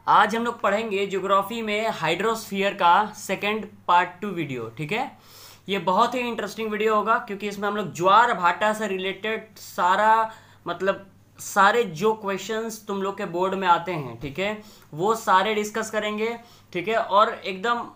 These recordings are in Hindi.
आज हम लोग पढ़ेंगे ज्योग्राफी में हाइड्रोस्फीयर का सेकंड पार्ट 2 वीडियो। ठीक है, ये बहुत ही इंटरेस्टिंग वीडियो होगा क्योंकि इसमें हम लोग ज्वार भाटा से रिलेटेड सारे जो क्वेश्चंस तुम लोग के बोर्ड में आते हैं, ठीक है, वो सारे डिस्कस करेंगे। ठीक है, और एकदम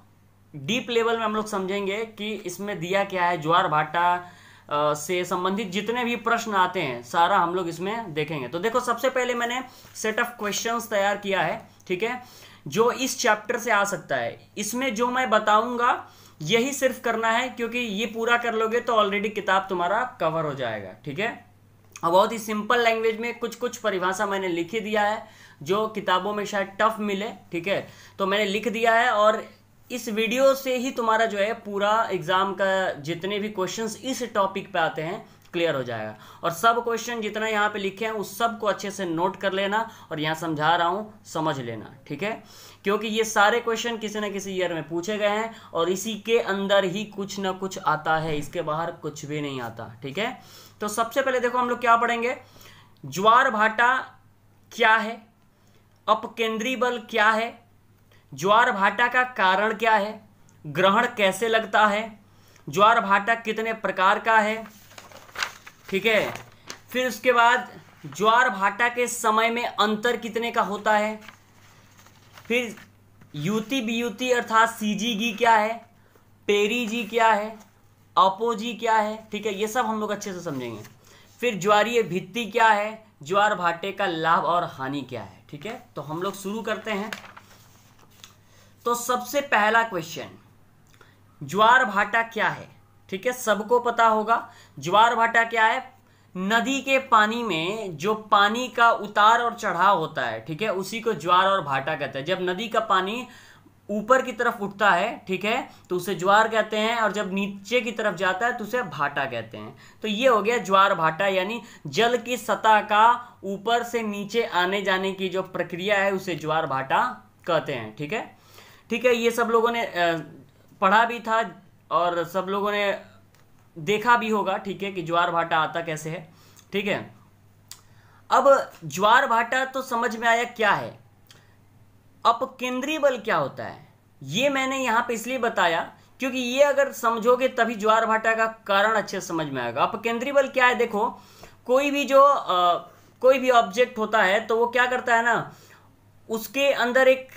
डीप लेवल में हम लोग समझेंगे कि इसमें दिया क्या है। ज्वार भाटा से संबंधित जितने भी प्रश्न आते हैं सारा हम लोग इसमें देखेंगे। तो देखो, सबसे पहले मैंने सेट ऑफ क्वेश्चंस तैयार किया है, ठीक है, जो इस चैप्टर से आ सकता है। इसमें जो मैं बताऊंगा यही सिर्फ करना है, क्योंकि ये पूरा कर लोगे तो ऑलरेडी किताब तुम्हारा कवर हो जाएगा। ठीक है, और बहुत ही सिंपल लैंग्वेज में कुछ कुछ परिभाषा मैंने लिख ही दिया है जो किताबों में शायद टफ मिले। ठीक है, तो मैंने लिख दिया है और इस वीडियो से ही तुम्हारा जो है पूरा एग्जाम का जितने भी क्वेश्चंस इस टॉपिक पे आते हैं क्लियर हो जाएगा। और सब क्वेश्चन जितना यहाँ पे लिखे हैं उस सब को अच्छे से नोट कर लेना, और यहाँ समझा रहा हूँ समझ लेना। ठीक है, क्योंकि ये सारे क्वेश्चन किसी न किसी ईयर में पूछे गए हैं और इसी के अंदर ही कुछ ना कुछ आता है, इसके बाहर कुछ भी नहीं आता। ठीक है, तो सबसे पहले देखो हम लोग क्या पढ़ेंगे। ज्वार भाटा क्या है, अपकेंद्री बल क्या है, ज्वार भाटा का कारण क्या है, ग्रहण कैसे लगता है, ज्वार भाटा कितने प्रकार का है। ठीक है, फिर उसके बाद ज्वार भाटा के समय में अंतर कितने का होता है, फिर यूती बीयूती अर्थात सीजीगी क्या है, पेरीजी क्या है, अपोजी क्या है। ठीक है, ये सब हम लोग अच्छे से समझेंगे। फिर ज्वारीय भित्ति क्या है, ज्वार भाटे का लाभ और हानि क्या है। ठीक है, तो हम लोग शुरू करते हैं। तो सबसे पहला क्वेश्चन, ज्वार भाटा क्या है। ठीक है, सबको पता होगा ज्वार भाटा क्या है। नदी के पानी में जो पानी का उतार और चढ़ाव होता है, ठीक है, उसी को ज्वार और भाटा कहते हैं। जब नदी का पानी ऊपर की तरफ उठता है, ठीक है, तो उसे ज्वार कहते हैं, और जब नीचे की तरफ जाता है तो उसे भाटा कहते हैं। तो ये हो गया ज्वार भाटा, यानी जल की सतह का ऊपर से नीचे आने जाने की जो प्रक्रिया है उसे ज्वार भाटा कहते हैं। ठीक है, ठीक है, ये सब लोगों ने पढ़ा भी था और सब लोगों ने देखा भी होगा, ठीक है, कि ज्वार भाटा आता कैसे है। ठीक है, अब ज्वार भाटा तो समझ में आया क्या है। अपकेंद्री बल क्या होता है ये मैंने यहां पे इसलिए बताया क्योंकि ये अगर समझोगे तभी ज्वार भाटा का कारण अच्छे से समझ में आएगा। अपकेंद्री बल क्या है, देखो, कोई भी ऑब्जेक्ट होता है तो वो क्या करता है ना, उसके अंदर एक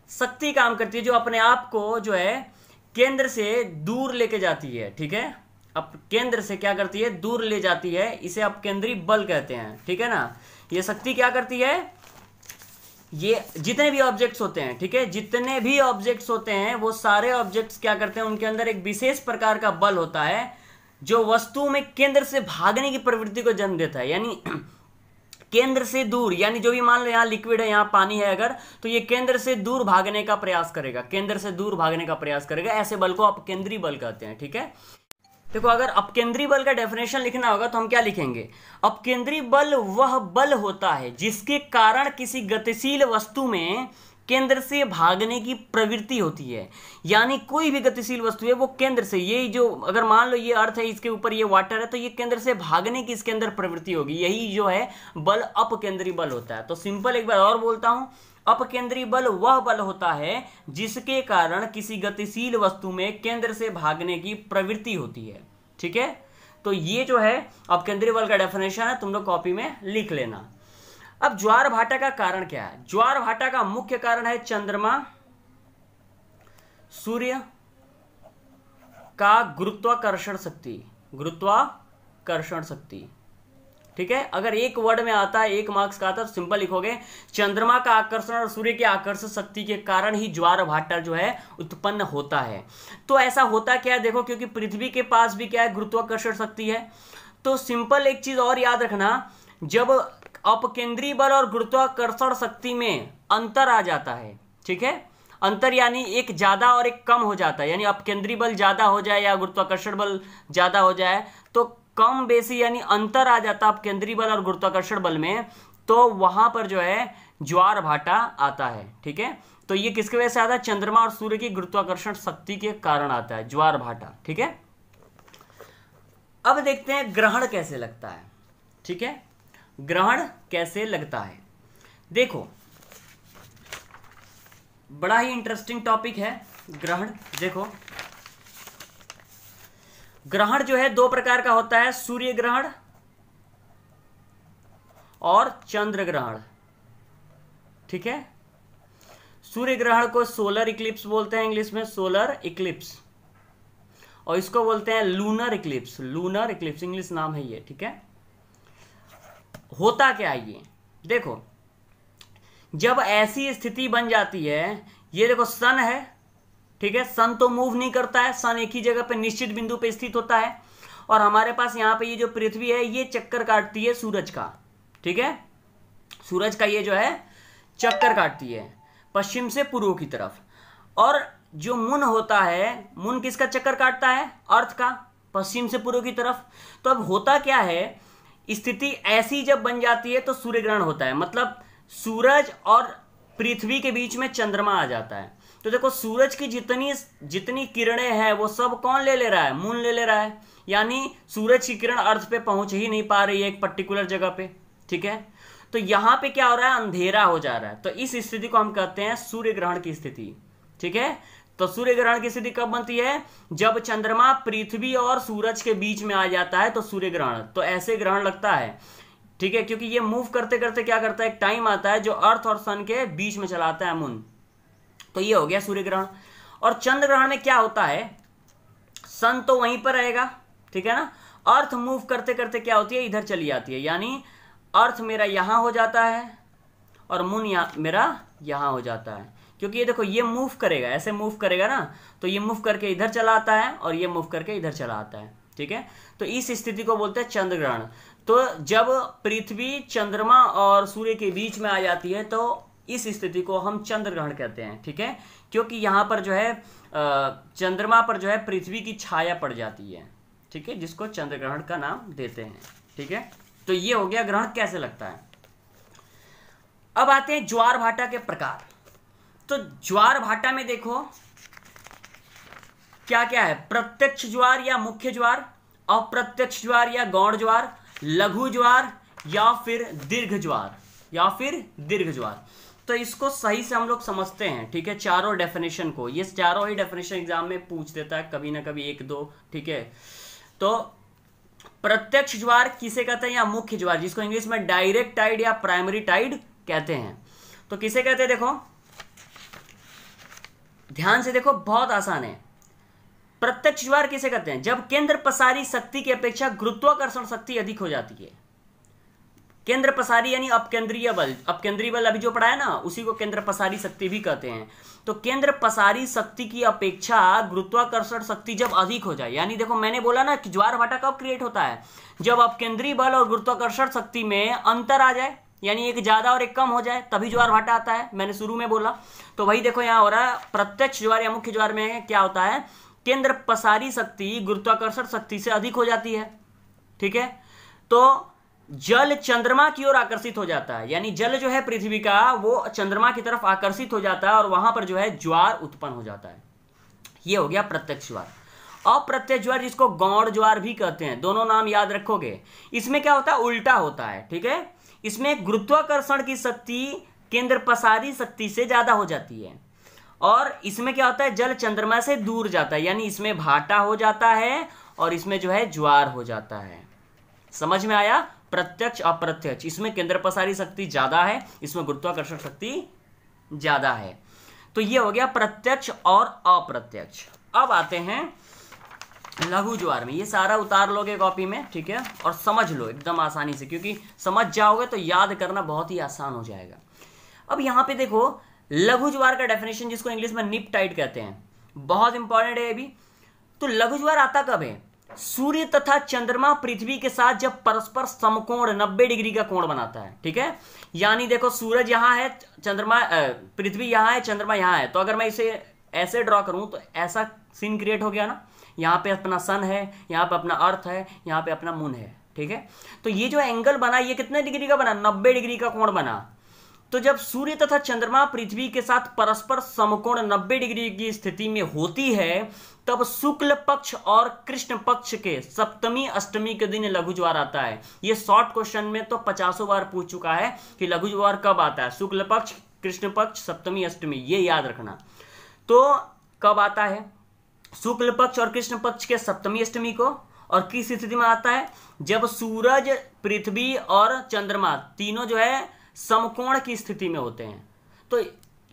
शक्ति काम करती है जो अपने आप को जो है केंद्र से दूर लेके जाती है। ठीक है, अब केंद्र से क्या करती है, दूर ले जाती है, इसे अपकेंद्री बल कहते हैं। ठीक है ना, ये शक्ति क्या करती है, ये जितने भी ऑब्जेक्ट्स होते हैं, ठीक है, जितने भी ऑब्जेक्ट्स होते हैं वो सारे ऑब्जेक्ट्स क्या करते हैं, उनके अंदर एक विशेष प्रकार का बल होता है जो वस्तु में केंद्र से भागने की प्रवृत्ति को जन्म देता है। यानी केंद्र से दूर, यानी जो भी मान लो यहाँ लिक्विड है, यहाँ पानी है अगर, तो ये केंद्र से दूर भागने का प्रयास करेगा, केंद्र से दूर भागने का प्रयास करेगा। ऐसे बल को अपकेंद्री बल कहते हैं। ठीक है, देखो, अगर अपकेंद्री बल का डेफिनेशन लिखना होगा तो हम क्या लिखेंगे, अपकेंद्री बल वह बल होता है जिसके कारण किसी गतिशील वस्तु में केंद्र से भागने की प्रवृत्ति होती है। यानी कोई भी गतिशील वस्तु है वो केंद्र से, ये जो अगर मान लो ये अर्थ है, इसके ऊपर ये वाटर है, तो ये केंद्र से भागने की इसके अंदर प्रवृत्ति होगी, यही जो है बल अपकेंद्री बल होता है। तो सिंपल एक बार और बोलता हूं, अपकेंद्री बल वह बल होता है जिसके कारण किसी गतिशील वस्तु में केंद्र से भागने की प्रवृत्ति होती है। ठीक है, तो ये जो है अपकेंद्री बल का डेफिनेशन है, तुम लोग कॉपी में लिख लेना। अब ज्वार भाटा का कारण क्या है। ज्वार भाटा का मुख्य कारण है चंद्रमा, सूर्य का गुरुत्वाकर्षण शक्ति। ठीक है, अगर एक वर्ड में आता है, एक मार्क्स का आता है, तो सिंपल लिखोगे चंद्रमा का आकर्षण और सूर्य की आकर्षण शक्ति के कारण ही ज्वार भाटा जो है उत्पन्न होता है। तो ऐसा होता क्या है, देखो, क्योंकि पृथ्वी के पास भी क्या है, गुरुत्वाकर्षण शक्ति है। तो सिंपल एक चीज और याद रखना, जब अपकेंद्री बल और गुरुत्वाकर्षण शक्ति में अंतर आ जाता है, ठीक है, अंतर यानी एक ज्यादा और एक कम हो जाता है, यानी अपकेंद्री बल ज्यादा हो जाए या गुरुत्वाकर्षण बल ज्यादा हो जाए, तो कम बेसी यानी अंतर आ जाता अपकेंद्री बल और गुरुत्वाकर्षण बल में, तो वहां पर जो है ज्वार भाटा आता है। ठीक है, तो ये किसकी वजह से आता है, चंद्रमा और सूर्य की गुरुत्वाकर्षण शक्ति के कारण आता है ज्वार भाटा। ठीक है, अब देखते हैं ग्रहण कैसे लगता है। ठीक है, ग्रहण कैसे लगता है, देखो, बड़ा ही इंटरेस्टिंग टॉपिक है ग्रहण। देखो ग्रहण जो है दो प्रकार का होता है, सूर्य ग्रहण और चंद्र ग्रहण। ठीक है, सूर्य ग्रहण को सोलर इक्लिप्स बोलते हैं इंग्लिश में, सोलर इक्लिप्स, और इसको बोलते हैं lunar Eclipse. Lunar Eclipse English नाम है ये। ठीक है, होता क्या है ये देखो, जब ऐसी स्थिति बन जाती है, ये देखो सन है, ठीक है, सन तो मूव नहीं करता है, सन एक ही जगह पे निश्चित बिंदु पे स्थित होता है, और हमारे पास यहाँ पे ये जो पृथ्वी है ये चक्कर काटती है सूरज का। ठीक है, सूरज का ये जो है चक्कर काटती है पश्चिम से पूर्व की तरफ, और जो मून होता है, मून किसका चक्कर काटता है? अर्थ का, पश्चिम से पूर्व की तरफ। तो अब होता क्या है, स्थिति ऐसी जब बन जाती है तो सूर्य ग्रहण होता है, मतलब सूरज और पृथ्वी के बीच में चंद्रमा आ जाता है। तो देखो सूरज की जितनी जितनी किरणें हैं वो सब कौन ले रहा है? मून ले रहा है, यानी सूरज की किरण अर्थ पे पहुंच ही नहीं पा रही है एक पर्टिकुलर जगह पे। ठीक है, तो यहां पे क्या हो रहा है? अंधेरा हो जा रहा है। तो इस स्थिति को हम कहते हैं सूर्य ग्रहण की स्थिति। ठीक है, तो सूर्य ग्रहण की स्थिति कब बनती है? जब चंद्रमा पृथ्वी और सूरज के बीच में आ जाता है तो सूर्य ग्रहण। तो ऐसे ग्रहण लगता है। ठीक है, क्योंकि ये मूव करते करते क्या करता है, एक टाइम आता है जो अर्थ और सन के बीच में चलाता है मून। तो ये हो गया सूर्य ग्रहण। और चंद्र ग्रहण में क्या होता है, सन तो वहीं पर रहेगा, ठीक है ना, अर्थ मूव करते करते क्या होती है, इधर चली जाती है, यानी अर्थ मेरा यहां हो जाता है और मून मेरा यहां हो जाता है। क्योंकि ये देखो ये मूव करेगा, ऐसे मूव करेगा ना, तो ये मूव करके इधर चला आता है और ये मूव करके इधर चला आता है। ठीक है, तो इस स्थिति को बोलते हैं चंद्र ग्रहण। तो जब पृथ्वी चंद्रमा और सूर्य के बीच में आ जाती है तो इस स्थिति को हम चंद्र ग्रहण कहते हैं। ठीक है, क्योंकि यहां पर जो है चंद्रमा पर जो है पृथ्वी की छाया पड़ जाती है। ठीक है, जिसको चंद्र ग्रहण का नाम देते हैं। ठीक है, तो ये हो गया ग्रहण कैसे लगता है। अब आते हैं ज्वार भाटा के प्रकार। तो ज्वार भाटा में देखो क्या क्या है, प्रत्यक्ष ज्वार या मुख्य ज्वार, अप्रत्यक्ष ज्वार या गौण ज्वार, लघु ज्वार या फिर दीर्घ ज्वार, या फिर दीर्घ ज्वार। तो इसको सही से हम लोग समझते हैं। ठीक है, चारों डेफिनेशन को, ये चारों ही डेफिनेशन एग्जाम में पूछ देता है कभी ना कभी, एक दो। ठीक है, तो प्रत्यक्ष ज्वार किसे कहते हैं, या मुख्य ज्वार, जिसको इंग्लिश में डायरेक्ट टाइड या प्राइमरी टाइड कहते हैं। तो किसे कहते हैं, देखो ध्यान से देखो, बहुत आसान है। प्रत्यक्ष ज्वार किसे कहते हैं, जब केंद्र पसारी शक्ति की अपेक्षा गुरुत्वाकर्षण शक्ति अधिक हो जाती है। केंद्र पसारी यानी अपकेंद्रीय बल, अपकेंद्रीय बल अभी जो पढ़ा है ना, उसी को केंद्र पसारी शक्ति भी कहते हैं। तो केंद्र पसारी शक्ति की अपेक्षा गुरुत्वाकर्षण शक्ति जब अधिक हो जाए, यानी देखो मैंने बोला ना कि ज्वार भाटा कब क्रिएट होता है, जब अपकेंद्रीय बल और गुरुत्वाकर्षण शक्ति में अंतर आ जाए, यानी एक ज्यादा और एक कम हो जाए, तभी ज्वार भाटा आता है। मैंने शुरू में बोला, तो वही देखो यहां हो रहा है। प्रत्यक्ष ज्वार या मुख्य ज्वार में क्या होता है, केंद्र पसारी शक्ति गुरुत्वाकर्षण शक्ति से अधिक हो जाती है। ठीक है, तो जल चंद्रमा की ओर आकर्षित हो जाता है, यानी जल जो है पृथ्वी का वो चंद्रमा की तरफ आकर्षित हो जाता है और वहां पर जो है ज्वार उत्पन्न हो जाता है। ये हो गया प्रत्यक्ष ज्वार। अप्रत्यक्ष ज्वार जिसको गौण ज्वार भी कहते हैं, दोनों नाम याद रखोगे। इसमें क्या होता है, उल्टा होता है। ठीक है, इसमें गुरुत्वाकर्षण की शक्ति केंद्र पसारी शक्ति से ज्यादा हो जाती है, और इसमें क्या होता है, जल चंद्रमा से दूर जाता है, यानी इसमें भाटा हो जाता है और इसमें जो है ज्वार हो जाता है। समझ में आया, प्रत्यक्ष अप्रत्यक्ष, इसमें केंद्र पसारी शक्ति ज्यादा है, इसमें गुरुत्वाकर्षण शक्ति ज्यादा है। तो ये हो गया प्रत्यक्ष और अप्रत्यक्ष। अब आते हैं लघु ज्वार में। ये सारा उतार लोगे कॉपी में, ठीक है, और समझ लो एकदम आसानी से, क्योंकि समझ जाओगे तो याद करना बहुत ही आसान हो जाएगा। अब यहां पे देखो लघु ज्वार का डेफिनेशन, जिसको इंग्लिश में निप टाइड कहते हैं, बहुत इंपॉर्टेंट है अभी। तो लघु ज्वार आता कब है, सूर्य तथा चंद्रमा पृथ्वी के साथ जब परस्पर समकोण 90 डिग्री का कोण बनाता है। ठीक है, यानी देखो सूरज यहां है, चंद्रमा पृथ्वी यहां है, चंद्रमा यहां है। तो अगर मैं इसे ऐसे ड्रॉ करूं तो ऐसा सीन क्रिएट हो गया ना, यहाँ पे अपना सन है, यहाँ पे अपना अर्थ है, यहाँ पे अपना मून है। ठीक है, तो ये जो एंगल बना ये कितने डिग्री का बना, 90 डिग्री का कोण बना। तो जब सूर्य तथा चंद्रमा पृथ्वी के साथ परस्पर समकोण 90 डिग्री की स्थिति में होती है, तब शुक्ल पक्ष और कृष्ण पक्ष के सप्तमी अष्टमी के दिन लघु ज्वार आता है। ये शॉर्ट क्वेश्चन में तो 50 बार पूछ चुका है कि लघु ज्वार कब आता है, शुक्ल पक्ष कृष्ण पक्ष, सप्तमी, अष्टमी, ये याद रखना। तो कब आता है? शुक्ल पक्ष और कृष्ण पक्ष के सप्तमी अष्टमी को। और किस स्थिति में आता है? जब सूरज, पृथ्वी और चंद्रमा तीनों जो है समकोण की स्थिति में होते हैं, तो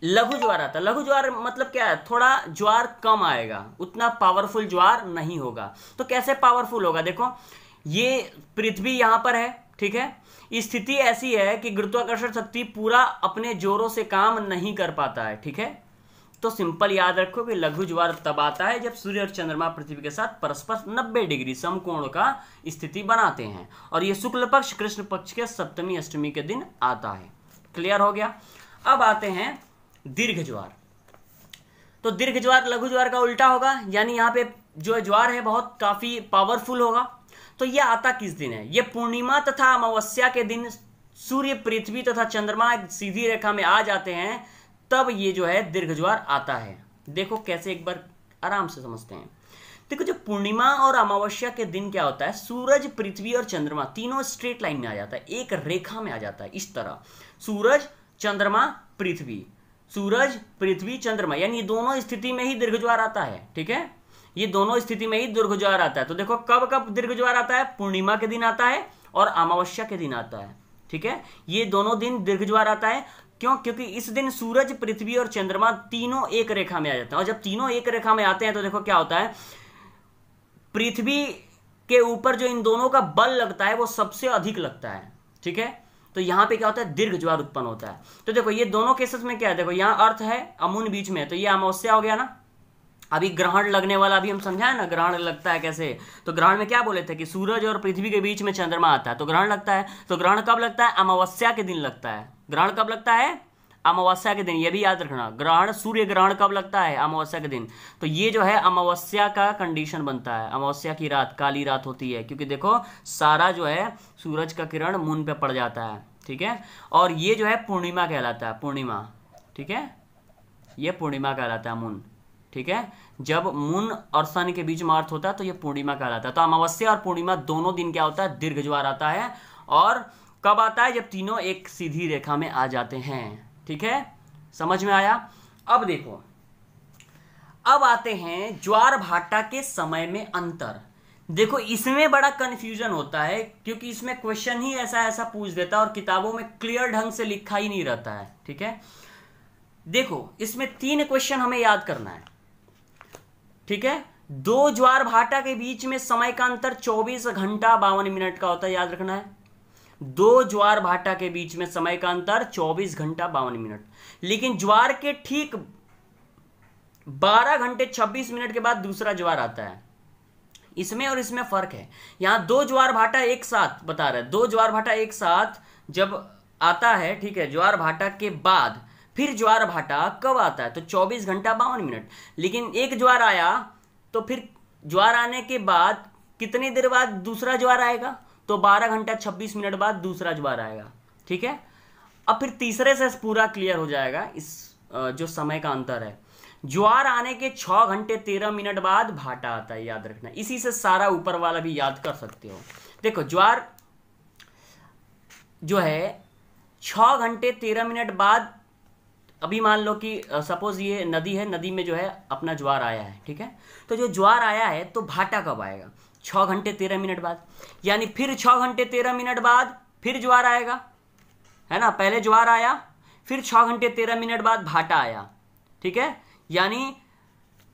लघु ज्वार आता है। लघु ज्वार मतलब क्या है? थोड़ा ज्वार कम आएगा, उतना पावरफुल ज्वार नहीं होगा। तो कैसे पावरफुल होगा? देखो, ये पृथ्वी यहां पर है, ठीक है। स्थिति ऐसी है कि गुरुत्वाकर्षण शक्ति पूरा अपने जोरों से काम नहीं कर पाता है, ठीक है। तो सिंपल याद रखो कि लघु ज्वार तब आता है जब सूर्य और चंद्रमा पृथ्वी के साथ परस्पर 90 डिग्री समकोण का स्थिति बनाते हैं, और ये शुक्ल पक्ष, कृष्ण पक्ष के सप्तमी अष्टमी के दिन आता है। क्लियर हो गया? अब आते हैं दीर्घ ज्वार। तो दीर्घ ज्वार लघु ज्वार का उल्टा होगा, यानी यहाँ पे जो ज्वार है बहुत काफी पावरफुल होगा। तो यह आता किस दिन है? यह पूर्णिमा तथा अमावस्या के दिन सूर्य, पृथ्वी तथा चंद्रमा एक सीधी रेखा में आ जाते हैं, तब ये जो है दीर्घ ज्वार आता है। देखो कैसे, एक बार आराम से समझते हैं। देखो, जो पूर्णिमा और अमावस्या के दिन क्या होता है, सूरज, पृथ्वी और चंद्रमा तीनों स्ट्रेट लाइन में आ जाता है, एक रेखा में आ जाता है। इस तरह सूरज, चंद्रमा, पृथ्वी, सूरज, पृथ्वी, चंद्रमा, यानी दोनों स्थिति में ही दीर्घ ज्वार आता है, ठीक है। ये दोनों स्थिति में ही दीर्घ ज्वार आता है। तो देखो कब कब दीर्घ ज्वार आता है? पूर्णिमा के दिन आता है और अमावस्या के दिन आता है, ठीक है। ये दोनों दिन दीर्घ ज्वार आता है। क्यों? क्योंकि इस दिन सूरज, पृथ्वी और चंद्रमा तीनों एक रेखा में आ जाते हैं, और जब तीनों एक रेखा में आते हैं तो देखो क्या होता है, पृथ्वी के ऊपर जो इन दोनों का बल लगता है वो सबसे अधिक लगता है, ठीक है। तो यहां पे क्या होता है? दीर्घ ज्वार उत्पन्न होता है। तो देखो ये दोनों केसेस में क्या है, देखो यहां अर्थ है, अमून बीच में, तो ये अमावस्या हो गया ना। अभी ग्रहण लगने वाला अभी हम समझाए ना, ग्रहण लगता है कैसे। तो ग्रहण में क्या बोले थे कि सूरज और पृथ्वी के बीच में चंद्रमा आता है तो ग्रहण लगता है। तो ग्रहण कब लगता है? अमावस्या के दिन लगता है। ग्रहण कब लगता है? अमावस्या के दिन। ये भी याद रखना, ग्रहण, सूर्य ग्रहण कब लगता है? अमावस्या के दिन। तो ये जो है अमावस्या का कंडीशन बनता है। अमावस्या की रात काली रात होती है, क्योंकि देखो सारा जो है सूरज का किरण मून पे पड़ जाता है, ठीक है। और ये जो है पूर्णिमा कहलाता है, पूर्णिमा, ठीक है। ये पूर्णिमा कहलाता है, मून, ठीक है। जब मून और सन के बीच में अर्थ होता है तो ये पूर्णिमा कहलाता है। तो अमावस्या और पूर्णिमा दोनों दिन क्या होता है? दीर्घ ज्वार आता है। और कब आता है? जब तीनों एक सीधी रेखा में आ जाते हैं, ठीक है। समझ में आया? अब देखो, अब आते हैं ज्वार भाटा के समय में अंतर। देखो इसमें बड़ा कंफ्यूजन होता है, क्योंकि इसमें क्वेश्चन ही ऐसा ऐसा पूछ देता है और किताबों में क्लियर ढंग से लिखा ही नहीं रहता है, ठीक है। देखो इसमें 3 क्वेश्चन हमें याद करना है, ठीक है। 2 ज्वार भाटा के बीच में समय का अंतर 24 घंटा 52 मिनट का होता है, याद रखना है। 2 ज्वार भाटा के बीच में समय का अंतर 24 घंटा 52 मिनट। लेकिन ज्वार के ठीक 12 घंटे 26 मिनट के बाद दूसरा ज्वार आता है। इसमें और इसमें फर्क है। यहां 2 ज्वार भाटा एक साथ बता रहा है, 2 ज्वार भाटा एक साथ जब आता है, ठीक है, ज्वार भाटा के बाद फिर ज्वार भाटा कब आता है? तो 24 घंटा 52 मिनट। लेकिन एक ज्वार आया तो फिर ज्वार आने के बाद कितनी देर बाद दूसरा ज्वार आएगा? तो 12 घंटा 26 मिनट बाद दूसरा ज्वार आएगा, ठीक है। अब फिर तीसरे से पूरा क्लियर हो जाएगा इस जो समय का अंतर है। ज्वार आने के 6 घंटे 13 मिनट बाद भाटा आता है, याद रखना। इसी से सारा ऊपर वाला भी याद कर सकते हो। देखो ज्वार जो है 6 घंटे 13 मिनट बाद, अभी मान लो कि सपोज ये नदी है, नदी में जो है अपना ज्वार आया है, ठीक है। तो जो ज्वार आया है तो भाटा कब आएगा? 6 घंटे 13 मिनट बाद। यानी फिर 6 घंटे 13 मिनट बाद फिर ज्वार आएगा, है ना। पहले ज्वार आया, फिर 6 घंटे 13 मिनट बाद भाटा आया, ठीक है। यानी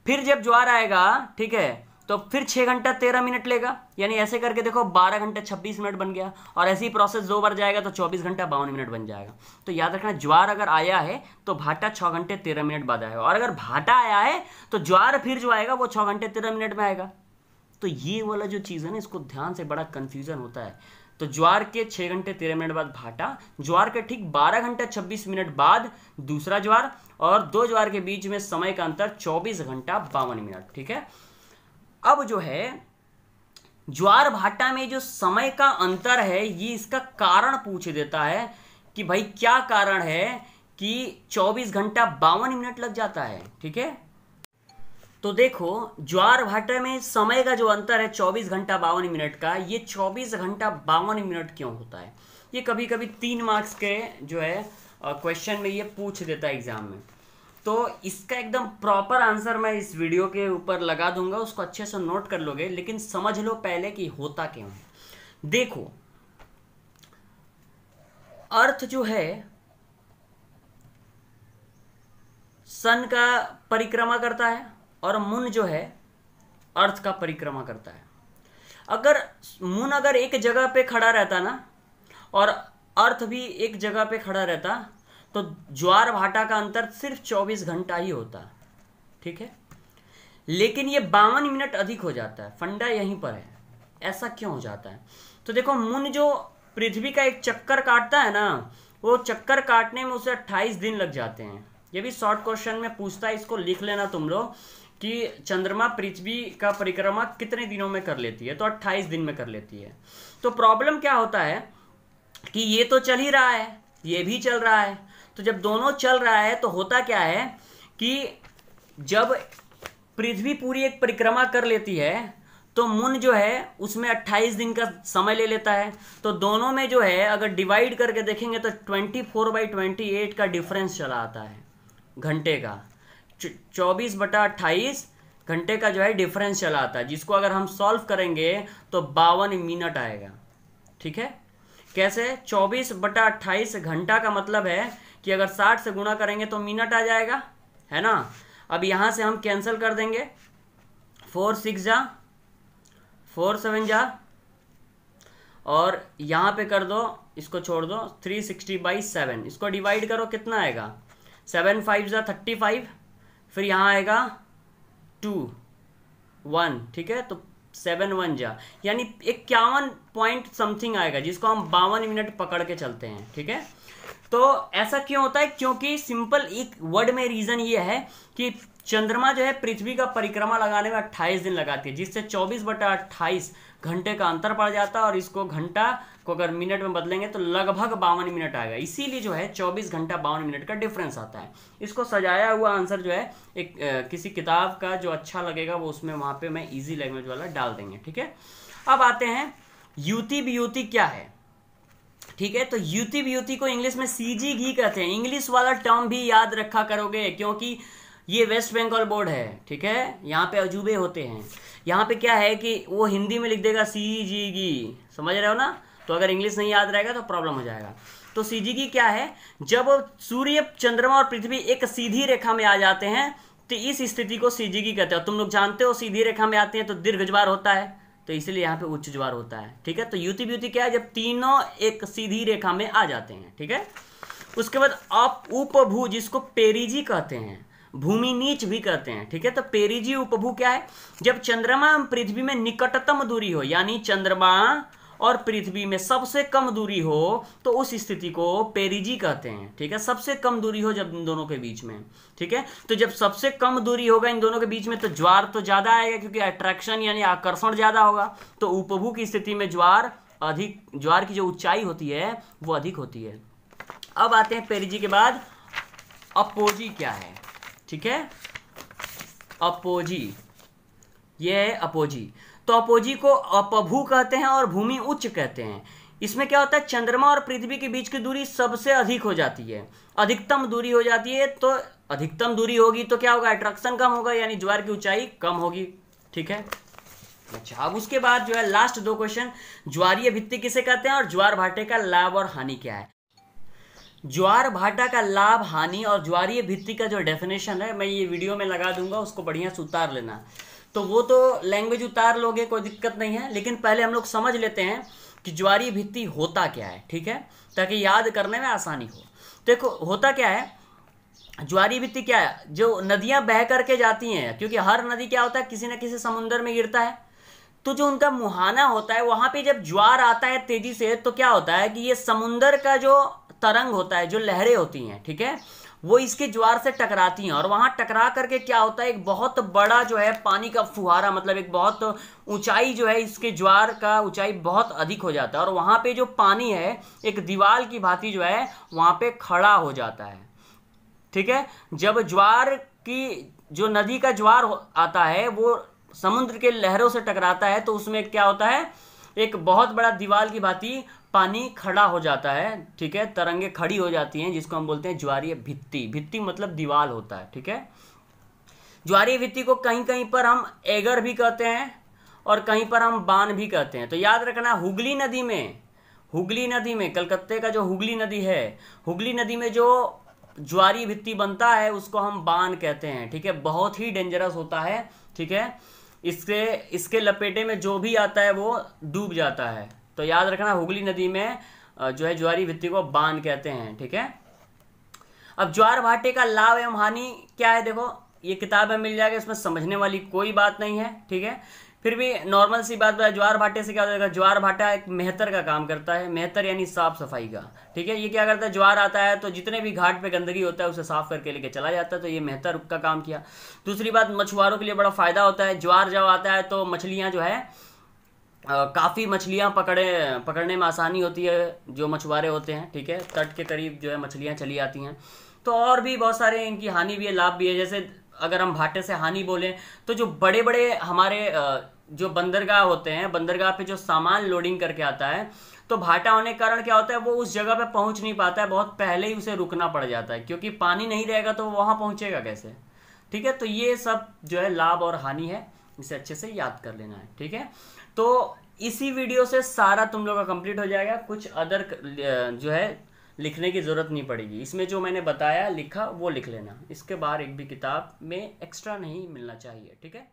फिर जब ज्वार आएगा, ठीक है, तो फिर 6 घंटा 13 मिनट लेगा। यानी ऐसे करके देखो 12 घंटे 26 मिनट बन गया। और ऐसी प्रोसेस 2 बार जाएगा तो 24 घंटा 52 मिनट बन जाएगा। तो याद रखना, ज्वार अगर आया है तो भाटा 6 घंटे 13 मिनट बाद आएगा, और अगर भाटा आया है तो ज्वार फिर जो आएगा वो 6 घंटे 13 मिनट में आएगा। तो ये वाला जो चीज़ है ना, इसको ध्यान से, बड़ा कन्फ्यूजन होता है। तो ज्वार के 6 घंटे 13 मिनट बाद भाटा, ज्वार के ठीक 12 घंटे 26 मिनट बाद दूसरा ज्वार, और 2 ज्वार के बीच में समय का अंतर 24 घंटा 52 मिनट, ठीक है। अब जो है ज्वार भाटा में जो समय का अंतर है, ये इसका कारण पूछ देता है कि भाई क्या कारण है कि 24 घंटा 52 मिनट लग जाता है, ठीक है। तो देखो ज्वार भाटा में समय का जो अंतर है 24 घंटा 52 मिनट का, ये 24 घंटा 52 मिनट क्यों होता है? ये कभी कभी 3 मार्क्स के जो है क्वेश्चन में ये पूछ देता है एग्जाम में। तो इसका एकदम प्रॉपर आंसर मैं इस वीडियो के ऊपर लगा दूंगा, उसको अच्छे से नोट कर लोगे, लेकिन समझ लो पहले कि होता क्यों है। देखो, अर्थ जो है सन का परिक्रमा करता है और मून जो है अर्थ का परिक्रमा करता है। अगर मून अगर एक जगह पे खड़ा रहता ना और अर्थ भी एक जगह पे खड़ा रहता तो ज्वार भाटा का अंतर सिर्फ 24 घंटा ही होता, ठीक है। लेकिन ये 52 मिनट अधिक हो जाता है। फंडा यहीं पर है, ऐसा क्यों हो जाता है? तो देखो, मून जो पृथ्वी का एक चक्कर काटता है ना, वो चक्कर काटने में उसे 28 दिन लग जाते हैं। ये भी शॉर्ट क्वेश्चन में पूछता है, इसको लिख लेना तुम लोग कि चंद्रमा पृथ्वी का परिक्रमा कितने दिनों में कर लेती है, तो 28 दिन में कर लेती है। तो प्रॉब्लम क्या होता है कि ये तो चल ही रहा है, ये भी चल रहा है, तो जब दोनों चल रहा है तो होता क्या है कि जब पृथ्वी पूरी एक परिक्रमा कर लेती है तो मून जो है उसमें 28 दिन का समय ले लेता है। तो दोनों में जो है अगर डिवाइड करके देखेंगे तो 24/28 का डिफरेंस चला आता है घंटे का। 24/28 घंटे का जो है डिफरेंस चला आता है, जिसको अगर हम सॉल्व करेंगे तो 52 मिनट आएगा, ठीक है। कैसे? 24/28 घंटा का मतलब है कि अगर 60 से गुणा करेंगे तो मिनट आ जाएगा, है ना। अब यहां से हम कैंसिल कर देंगे, 4 6 जा 4 7 जा, और यहां पे कर दो, इसको छोड़ दो, 360/7, इसको डिवाइड करो, कितना आएगा? 7 5 जा 35, फिर यहां आएगा 2 1, ठीक है। तो 7 1 जा, यानी 51 पॉइंट समथिंग आएगा, जिसको हम 52 मिनट पकड़ के चलते हैं, ठीक है। तो ऐसा क्यों होता है? क्योंकि सिंपल एक वर्ड में रीजन ये है कि चंद्रमा जो है पृथ्वी का परिक्रमा लगाने में 28 दिन लगाती है, जिससे 24/28 घंटे का अंतर पड़ जाता है, और इसको घंटा को अगर मिनट में बदलेंगे तो लगभग 52 मिनट आएगा। इसीलिए जो है 24 घंटा 52 मिनट का डिफरेंस आता है। इसको सजाया हुआ आंसर जो है एक किसी किताब का जो अच्छा लगेगा वो उसमें वहां पे मैं इजी लैंग्वेज वाला डाल देंगे, ठीक है। अब आते हैं युति वियुति क्या है, ठीक है। तो युति वियुति को इंग्लिश में सीजी घी कहते हैं। इंग्लिश वाला टर्म भी याद रखा करोगे, क्योंकि ये वेस्ट बंगाल बोर्ड है, ठीक है। यहाँ पे अजूबे होते हैं। यहाँ पे क्या है कि वो हिंदी में लिख देगा सीजी घी, समझ रहे हो ना। तो अगर इंग्लिश नहीं याद रहेगा तो प्रॉब्लम हो जाएगा। तो सीजी घी क्या है? जब सूर्य, चंद्रमा और पृथ्वी एक सीधी रेखा में आ जाते हैं तो इस स्थिति को सीजी घी कहते हैं। तुम लोग जानते हो सीधी रेखा में आते हैं तो दीर्घ ज्वार होता है, तो इसलिए यहाँ पे उच्च ज्वार होता है, ठीक है। तो युति वियुति क्या है? जब तीनों एक सीधी रेखा में आ जाते हैं, ठीक है। उसके बाद उपभू, जिसको पेरिजी कहते हैं, भूमि नीच भी कहते हैं, ठीक है। तो पेरिजी उपभू क्या है? जब चंद्रमा और पृथ्वी में निकटतम दूरी हो, यानी चंद्रमा और पृथ्वी में सबसे कम दूरी हो, तो उस स्थिति को पेरिजी कहते हैं, ठीक है। सबसे कम दूरी हो जब इन दोनों के बीच में, ठीक है। तो जब सबसे कम दूरी होगा इन दोनों के बीच में तो ज्वार तो ज्यादा आएगा, क्योंकि अट्रैक्शन यानी आकर्षण ज्यादा होगा। तो उपभू की स्थिति में ज्वार अधिक, ज्वार की जो ऊंचाई होती है वो अधिक होती है। अब आते हैं पेरिजी के बाद अपोजी क्या है, ठीक है। अपोजी, ये है अपोजी। तो अपोजी को अपभू कहते हैं और भूमि उच्च कहते हैं। इसमें क्या होता है? चंद्रमा और पृथ्वी के बीच की दूरी सबसे अधिक हो जाती है, अधिकतम दूरी हो जाती है। तो अधिकतम दूरी होगी तो क्या होगा? अट्रैक्शन कम होगा, यानी ज्वार की ऊंचाई कम होगी, ठीक है। अच्छा, अब उसके बाद जो है लास्ट 2 क्वेश्चन, ज्वारीय भित्ति किसे कहते हैं और ज्वार भाटे का लाभ और हानि क्या है। ज्वार भाटा का लाभ, हानि और ज्वारीय भित्ति का जो डेफिनेशन है मैं ये वीडियो में लगा दूंगा, उसको बढ़िया से उतार लेना। तो वो तो लैंग्वेज उतार लोगे, कोई दिक्कत नहीं है, लेकिन पहले हम लोग समझ लेते हैं कि ज्वारीय भित्ति होता क्या है, ठीक है, ताकि याद करने में आसानी हो। देखो होता क्या है, ज्वारीय भित्ति क्या है? जो नदियां बह करके जाती हैं, क्योंकि हर नदी क्या होता है किसी न किसी समुद्र में गिरता है, तो जो उनका मुहाना होता है वहां पे जब ज्वार आता है तेजी से, तो क्या होता है कि ये समुद्र का जो तरंग होता है, जो लहरें होती हैं, ठीक है, वो इसके ज्वार से टकराती हैं, और वहां टकरा करके क्या होता है, एक बहुत बड़ा जो है पानी का फुहारा, मतलब एक बहुत ऊंचाई जो है इसके ज्वार का ऊंचाई बहुत अधिक हो जाता है, और वहां पे जो पानी है एक दीवार की भांति जो है वहां पे खड़ा हो जाता है, ठीक है। जब ज्वार की, जो नदी का ज्वार आता है वो समुद्र के लहरों से टकराता है, तो उसमें क्या होता है एक बहुत बड़ा दीवार की भांति पानी खड़ा हो जाता है, ठीक है, तरंगे खड़ी हो जाती हैं, जिसको हम बोलते हैं ज्वारीय भित्ति। भित्ति मतलब दीवार होता है, ठीक है। ज्वारीय भित्ति को कहीं कहीं पर हम एगर भी कहते हैं और कहीं पर हम बान भी कहते हैं। तो याद रखना, हुगली नदी में कलकत्ते का जो हुगली नदी है, हुगली नदी में जो ज्वारीय भित्ति बनता है उसको हम बान कहते हैं, ठीक है। बहुत ही डेंजरस होता है, ठीक है। इसके लपेटे में जो भी आता है वो डूब जाता है। तो याद रखना, हुगली नदी में जो है ज्वारीय भित्ति को बान कहते हैं, ठीक है। अब ज्वार भाटे का लाभ एवं हानि क्या है, देखो ये किताब में मिल जाएगा, इसमें समझने वाली कोई बात नहीं है, ठीक है। फिर भी नॉर्मल सी बात है, ज्वार भाटे से क्या हो जाएगा, ज्वार भाटा एक मेहतर का काम करता है, मेहतर यानी साफ सफाई का, ठीक है। ये क्या करता है, ज्वार आता है तो जितने भी घाट पे गंदगी होता है उसे साफ करके लेके चला जाता है, तो ये मेहतर का काम किया। दूसरी बात, मछुआरों के लिए बड़ा फायदा होता है, ज्वार जब आता है तो मछलियां जो है काफ़ी मछलियां पकड़ने में आसानी होती है, जो मछुआरे होते हैं, ठीक है। तट के करीब जो है मछलियां चली आती हैं। तो और भी बहुत सारे इनकी हानि भी है, लाभ भी है। जैसे अगर हम भाटे से हानि बोलें तो जो बड़े बड़े हमारे जो बंदरगाह होते हैं, बंदरगाह पे जो सामान लोडिंग करके आता है, तो भाटा होने के कारण क्या होता है, वो उस जगह पे पहुंच नहीं पाता है, बहुत पहले ही उसे रुकना पड़ जाता है, क्योंकि पानी नहीं रहेगा तो वहां पहुंचेगा कैसे, ठीक है। तो ये सब जो है लाभ और हानि है, इसे अच्छे से याद कर लेना है, ठीक है। तो इसी वीडियो से सारा तुम लोग का कंप्लीट हो जाएगा, कुछ अदर जो है लिखने की जरूरत नहीं पड़ेगी। इसमें जो मैंने बताया लिखा वो लिख लेना, इसके बाहर एक भी किताब में एक्स्ट्रा नहीं मिलना चाहिए, ठीक है।